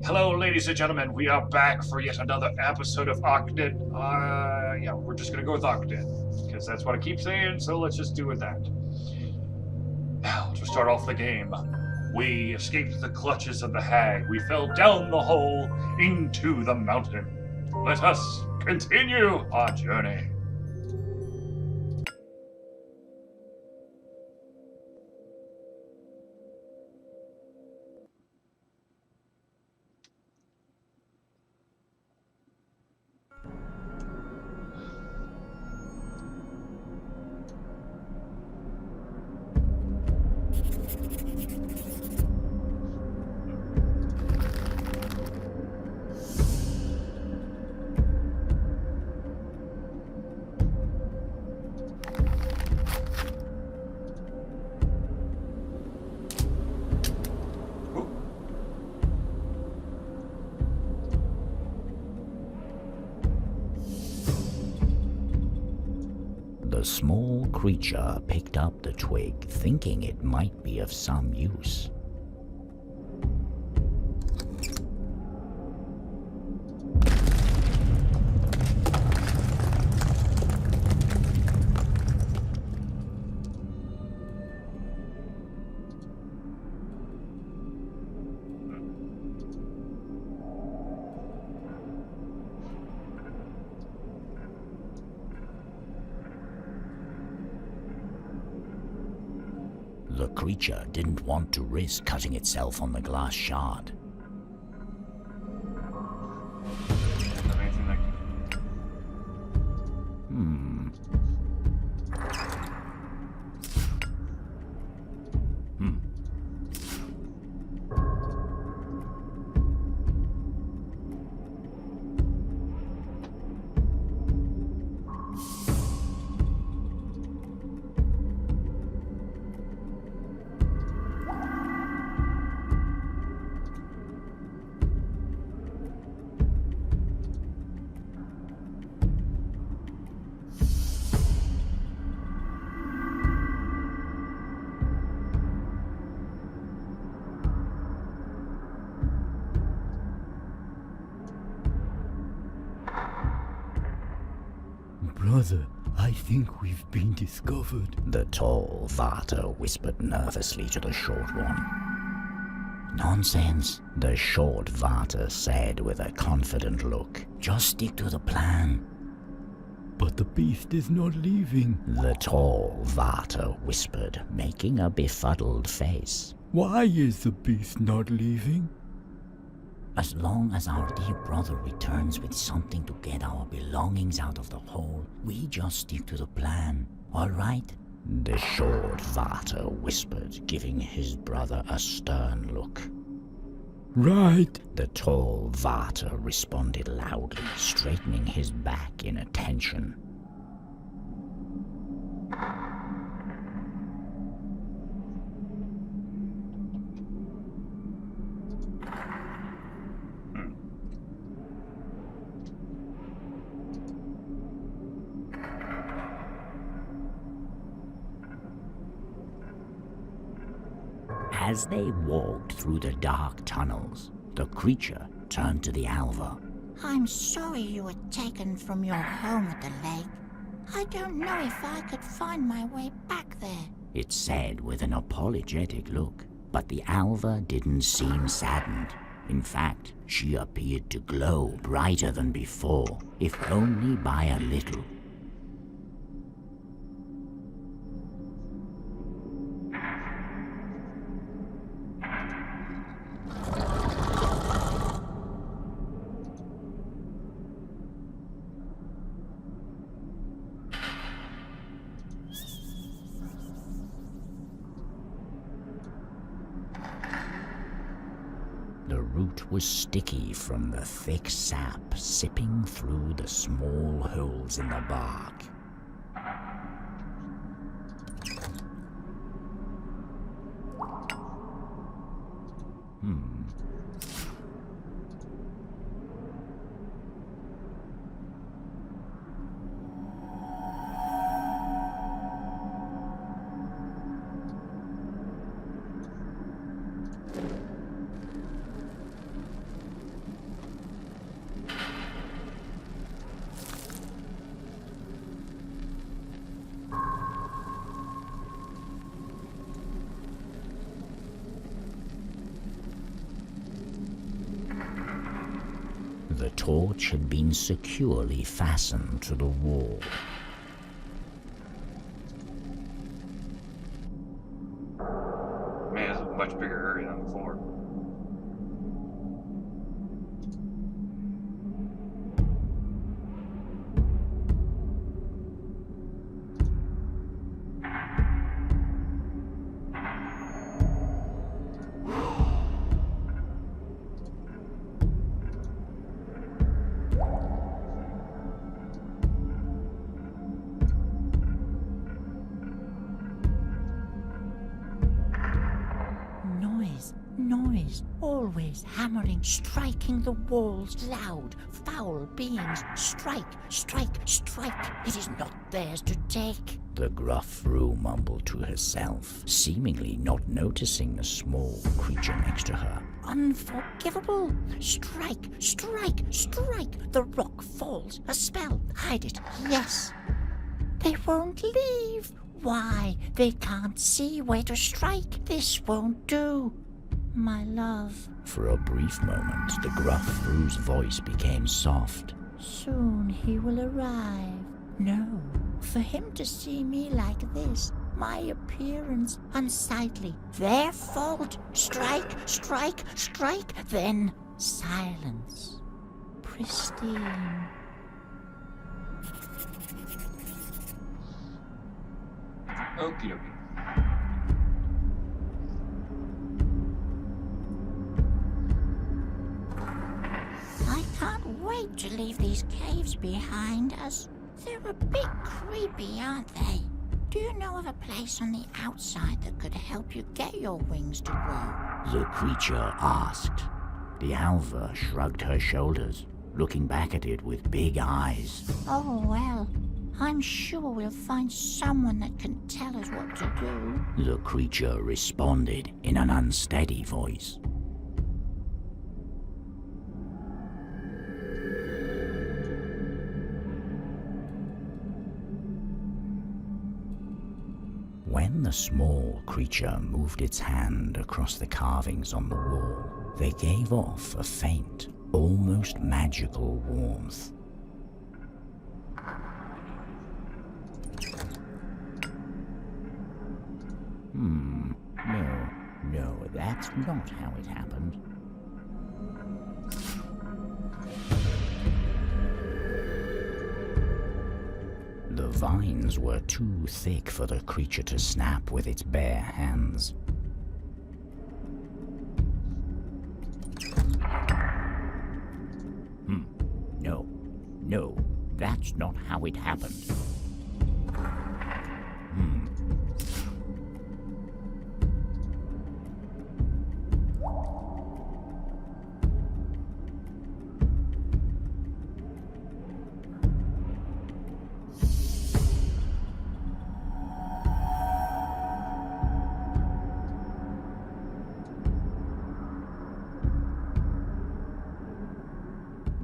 Hello, ladies and gentlemen. We are back for yet another episode of Oknytt. Yeah, we're just gonna go with Oknytt because that's what I keep saying. So let's just do with that. Now, to start off the game, we escaped the clutches of the hag. We fell down the hole into the mountain. Let us continue our journey. The small creature picked up the twig, thinking it might be of some use. The creature didn't want to risk cutting itself on the glass shard. Brother, I think we've been discovered. The tall Vata whispered nervously to the short one. Nonsense, the short Vata said with a confident look. Just stick to the plan. But the beast is not leaving. The tall Vata whispered, making a befuddled face. Why is the beast not leaving? As long as our dear brother returns with something to get our belongings out of the hole, we just stick to the plan, all right? The short Vata whispered, giving his brother a stern look. Right. The tall Vata responded loudly, straightening his back in attention. As they walked through the dark tunnels, the creature turned to the Alva. I'm sorry you were taken from your home at the lake. I don't know if I could find my way back there, It said with an apologetic look, but the Alva didn't seem saddened. In fact, she appeared to glow brighter than before, if only by a little. The root was sticky from the thick sap sipping through the small holes in the bark. The torch had been securely fastened to the wall. Man, it's a much bigger area than before. Noise, always hammering, striking the walls, loud, foul beings. Strike, strike, strike. It is not theirs to take. The Play-Thru mumbled to herself, seemingly not noticing the small creature next to her. Unforgivable. Strike, strike, strike. The rock falls. A spell. Hide it. Yes. They won't leave. Why? They can't see where to strike. This won't do. My love. For a brief moment, the Play-Thru's voice became soft. Soon he will arrive. No, for him to see me like this, my appearance unsightly, their fault. Strike, strike, strike, then silence. Pristine. Okie dokie. I can't wait to leave these caves behind us. They're a bit creepy, aren't they? Do you know of a place on the outside that could help you get your wings to grow? The creature asked. The Alva shrugged her shoulders, looking back at it with big eyes. Oh, well, I'm sure we'll find someone that can tell us what to do. The creature responded in an unsteady voice. When the small creature moved its hand across the carvings on the wall, they gave off a faint, almost magical warmth. No, that's not how it happened. The vines were too thick for the creature to snap with its bare hands. No, that's not how it happened.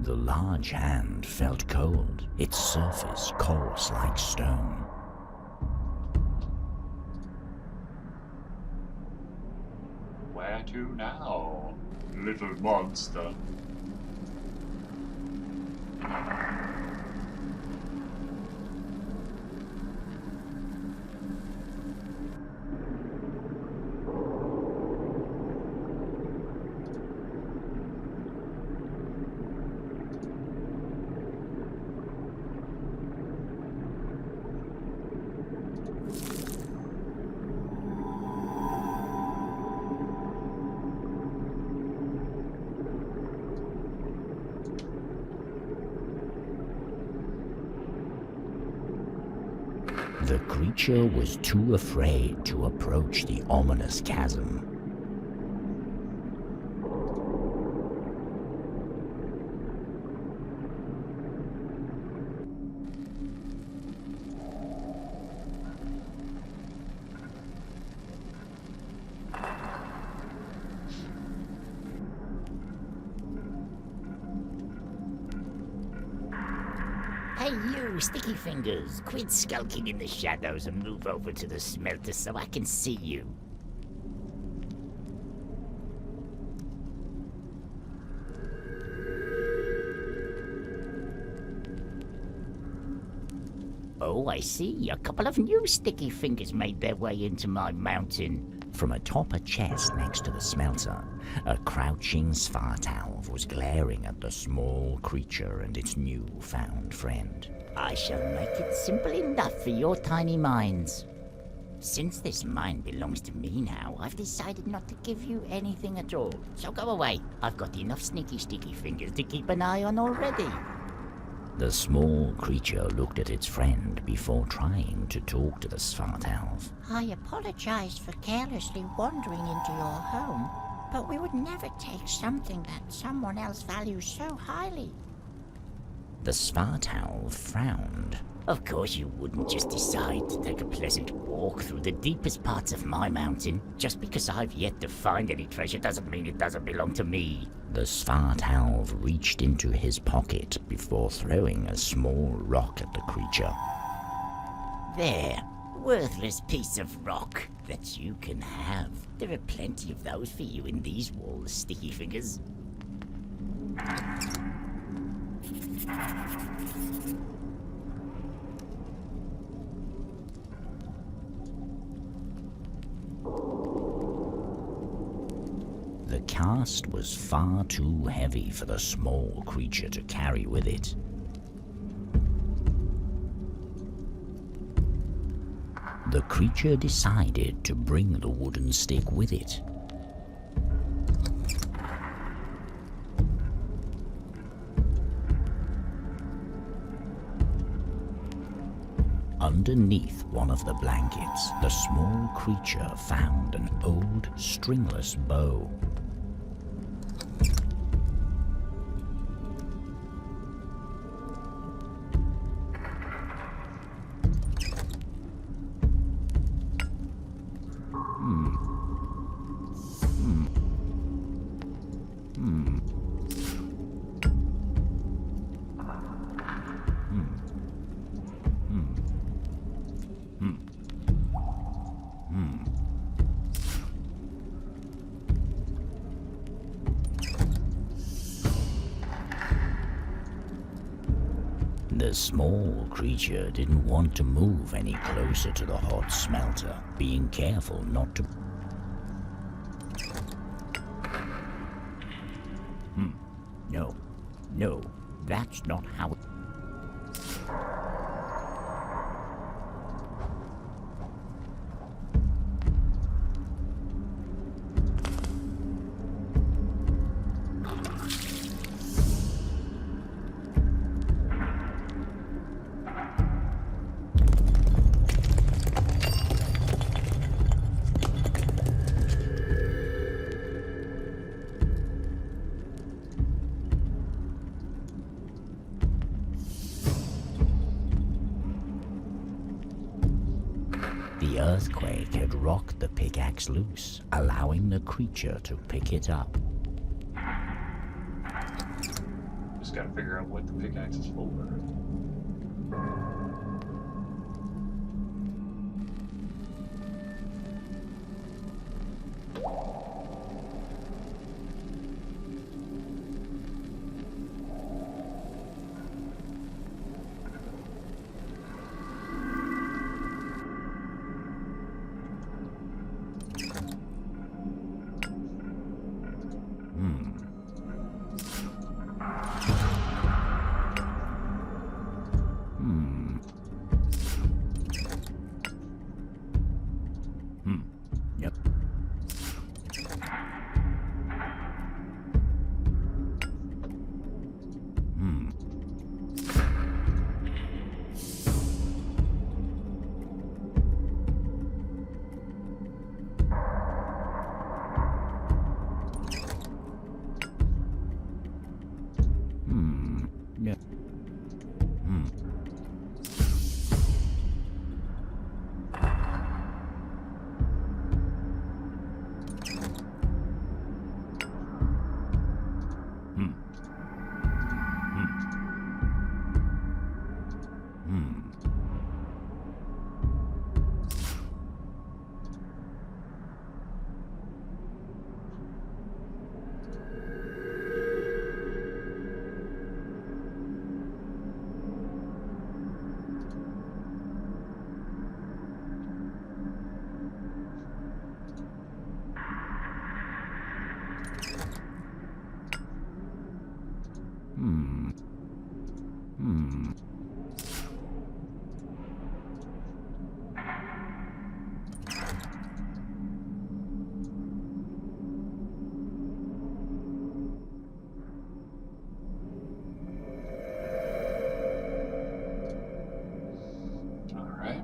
The large hand felt cold, its surface coarse like stone. Where to now, little monster? The creature was too afraid to approach the ominous chasm. Hey you, Sticky Fingers, quit skulking in the shadows and move over to the smelter so I can see you. Oh, I see. A couple of new sticky fingers made their way into my mountain. From atop a chest next to the smelter, a crouching Svartalv was glaring at the small creature and its new-found friend. I shall make it simple enough for your tiny minds. Since this mine belongs to me now, I've decided not to give you anything at all. So go away. I've got enough sneaky sticky fingers to keep an eye on already. The small creature looked at its friend before trying to talk to the Svartalv. I apologize for carelessly wandering into your home, but we would never take something that someone else values so highly. The Svartalv frowned. Of course you wouldn't just decide to take a pleasant walk through the deepest parts of my mountain. Just because I've yet to find any treasure doesn't mean it doesn't belong to me. The Svartalv reached into his pocket before throwing a small rock at the creature. There, worthless piece of rock that you can have. There are plenty of those for you in these walls, sticky fingers. The cast was far too heavy for the small creature to carry with it. The creature decided to bring the wooden stick with it. Underneath one of the blankets, the small creature found an old stringless bow. The small creature didn't want to move any closer to the hot smelter, being careful not to... No, that's not how... The earthquake had rocked the pickaxe loose, allowing the creature to pick it up. Just gotta figure out what the pickaxe is for. All right.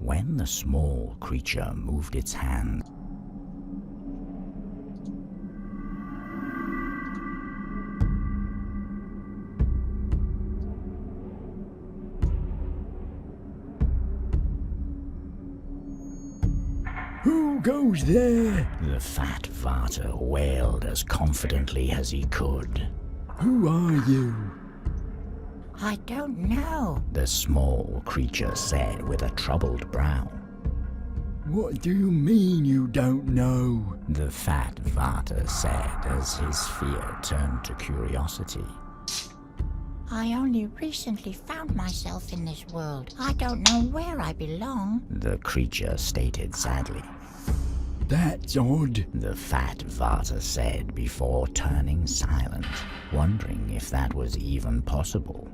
When the small creature moved its hand, Who goes there? the fat Vater wailed as confidently as he could. Who are you? I don't know. The small creature said with a troubled brow. What do you mean you don't know? The fat Vater said as his fear turned to curiosity. I only recently found myself in this world. I don't know where I belong. The creature stated sadly. That's odd. The fat Vater said before turning silent, wondering if that was even possible.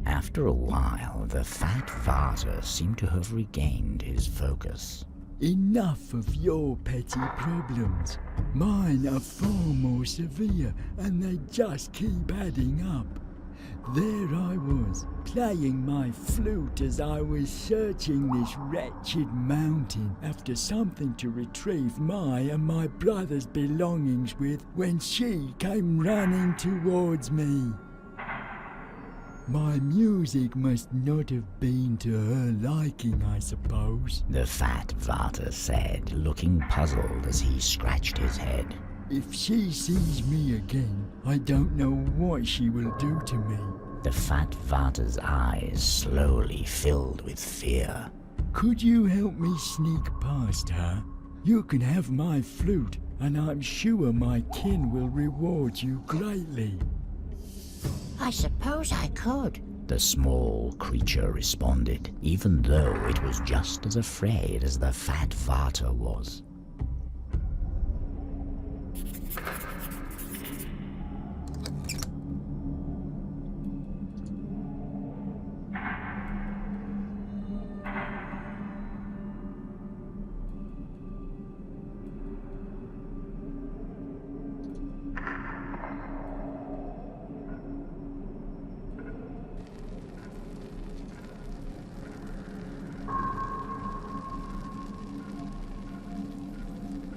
After a while, the fat Vater seemed to have regained his focus. Enough of your petty problems. Mine are far more severe, and they just keep adding up. There I was, playing my flute as I was searching this wretched mountain after something to retrieve my and my brother's belongings with, when she came running towards me. My music must not have been to her liking, I suppose. The fat Vater said, looking puzzled as he scratched his head. If she sees me again, I don't know what she will do to me. The fat Vater's eyes slowly filled with fear. Could you help me sneak past her? You can have my flute, and I'm sure my kin will reward you greatly. I suppose I could. The small creature responded, even though it was just as afraid as the fat Vater was.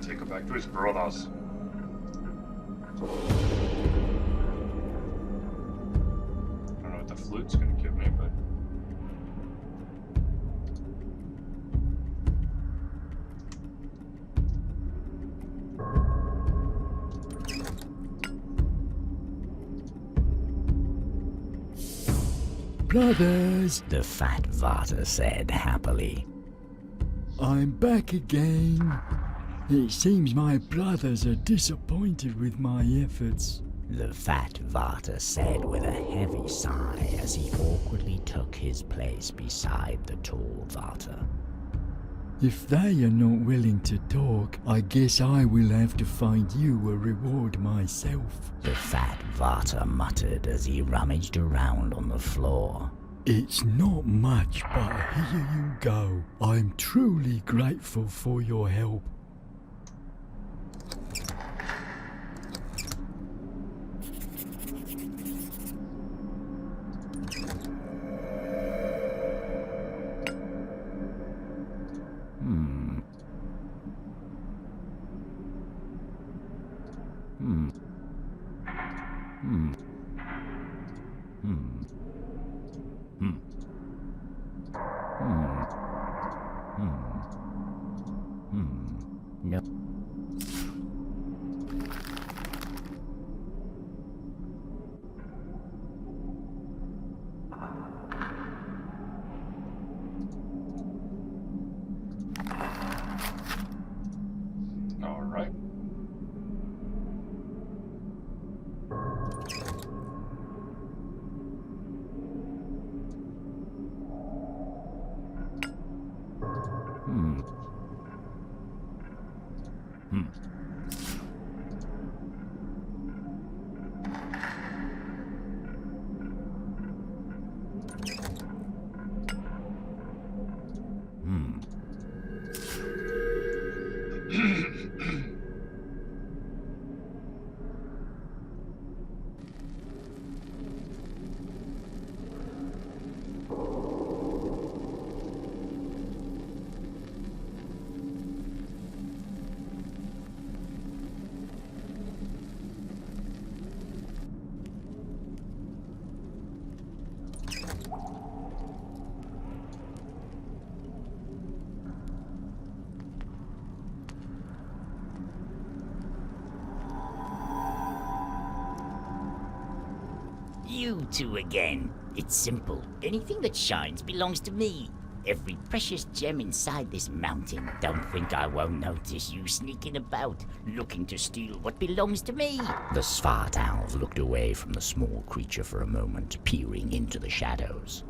Take him back to his brothers. loot's gonna give me, but... Brothers, the fat Vater said happily. I'm back again. It seems my brothers are disappointed with my efforts. The fat Vater said with a heavy sigh as he awkwardly took his place beside the tall Vater. If they are not willing to talk, I guess I will have to find you a reward myself. The fat Vater muttered as he rummaged around on the floor. It's not much, but here you go. I'm truly grateful for your help. No. All right. You two again. It's simple. Anything that shines belongs to me. Every precious gem inside this mountain. Don't think I won't notice you sneaking about, looking to steal what belongs to me. The Svartalv looked away from the small creature for a moment, peering into the shadows.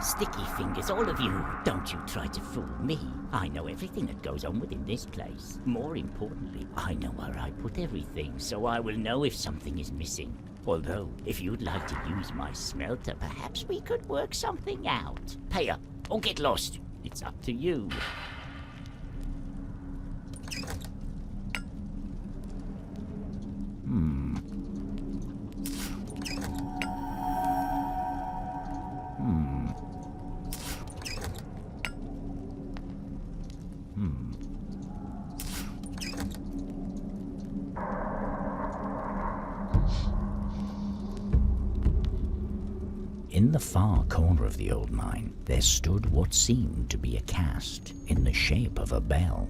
Sticky fingers, all of you. Don't you try to fool me. I know everything that goes on within this place. More importantly, I know where I put everything, so I will know if something is missing. Although, if you'd like to use my smelter, perhaps we could work something out. Pay up or get lost. It's up to you. In the far corner of the old mine, there stood what seemed to be a cast in the shape of a bell.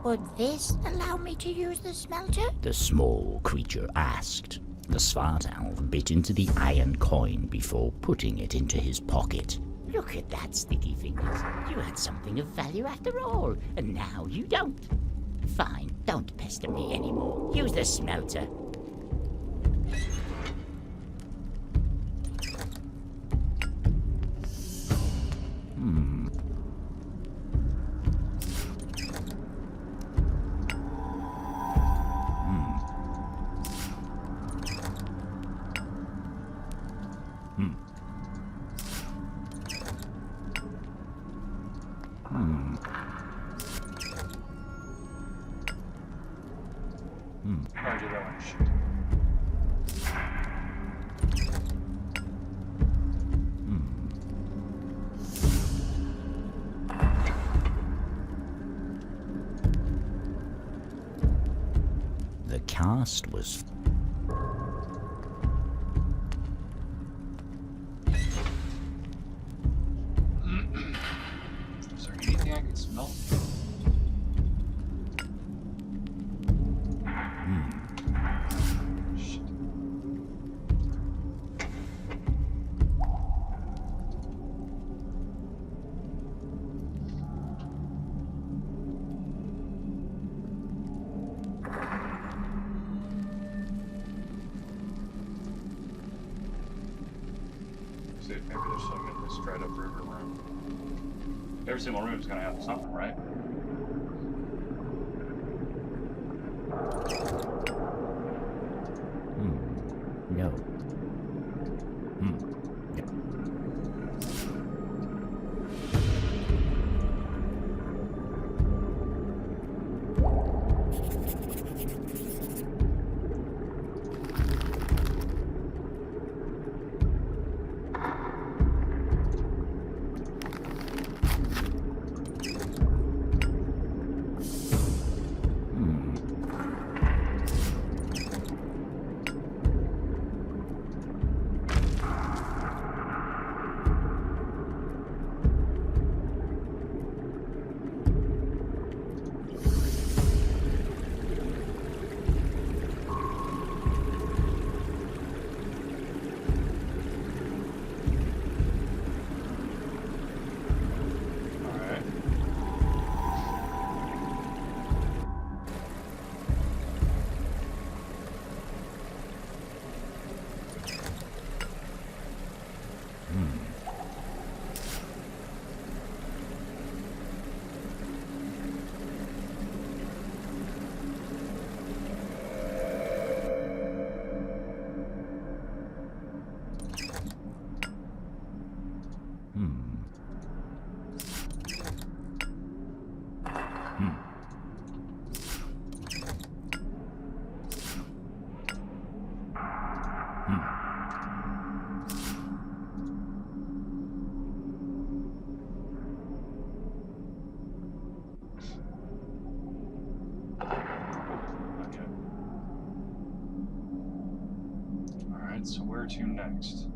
Would this allow me to use the smelter? The small creature asked. The Svartalv bit into the iron coin before putting it into his pocket. Look at that, Sticky Fingers. You had something of value after all, and now you don't. Fine, don't pester me anymore. Use the smelter. shit. The cast was Is there anything I can smell? Shit. See, maybe there's some in this dried up river room. Every single room is gonna have something, right? no. Alright. Okay. Alright, so where to next?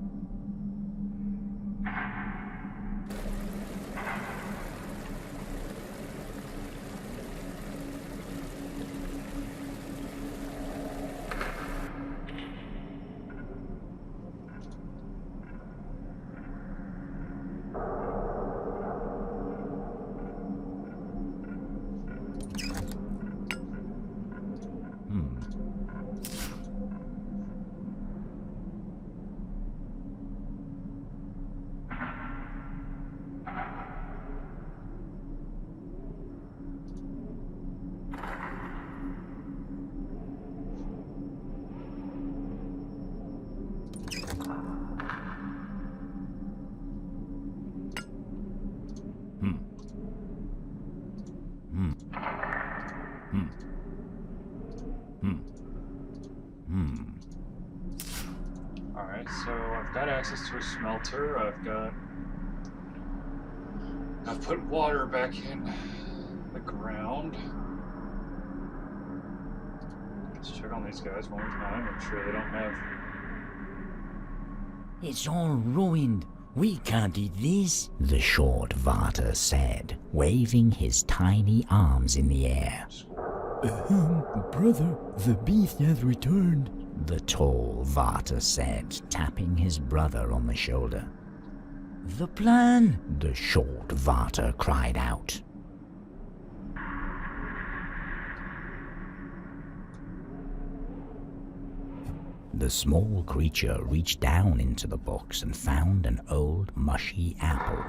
Alright, so I've got access to a smelter. I've put water back in the ground. Let's check on these guys one more time, make sure they don't have. It's all ruined. We can't eat this, the short Varta said, waving his tiny arms in the air. Brother, the beast has returned. The tall Varta said, tapping his brother on the shoulder. The plan, the short Varta cried out. The small creature reached down into the box and found an old, mushy apple.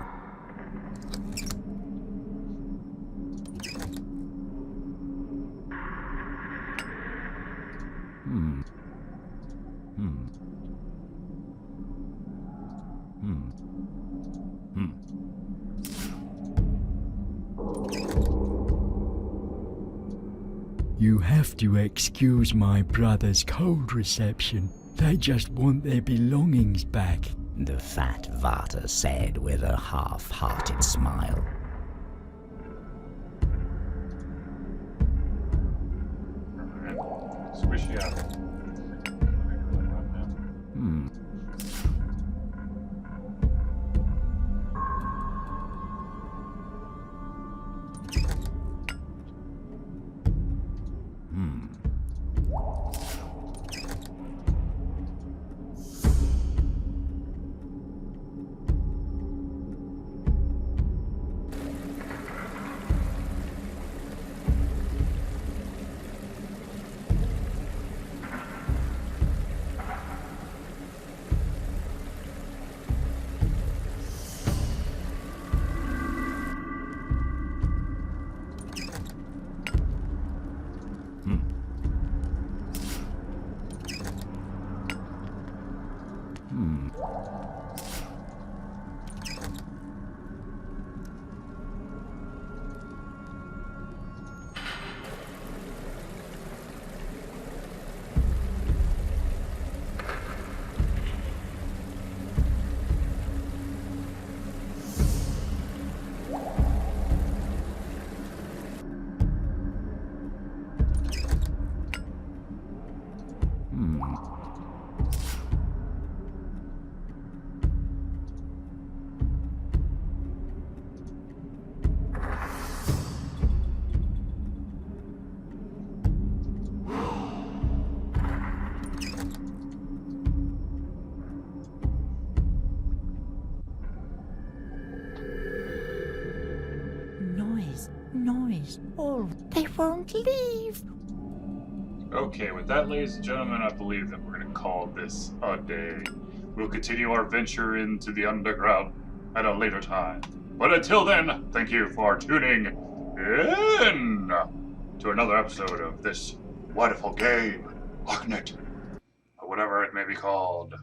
You have to excuse my brother's cold reception. They just want their belongings back. The fat Vater said with a half-hearted smile. Squishy apple. Noise. Oh, they won't leave. Okay, with that, ladies and gentlemen, I believe that we're going to call this a day. We'll continue our venture into the underground at a later time. But until then, thank you for tuning in to another episode of this wonderful game, Oknytt, or whatever it may be called.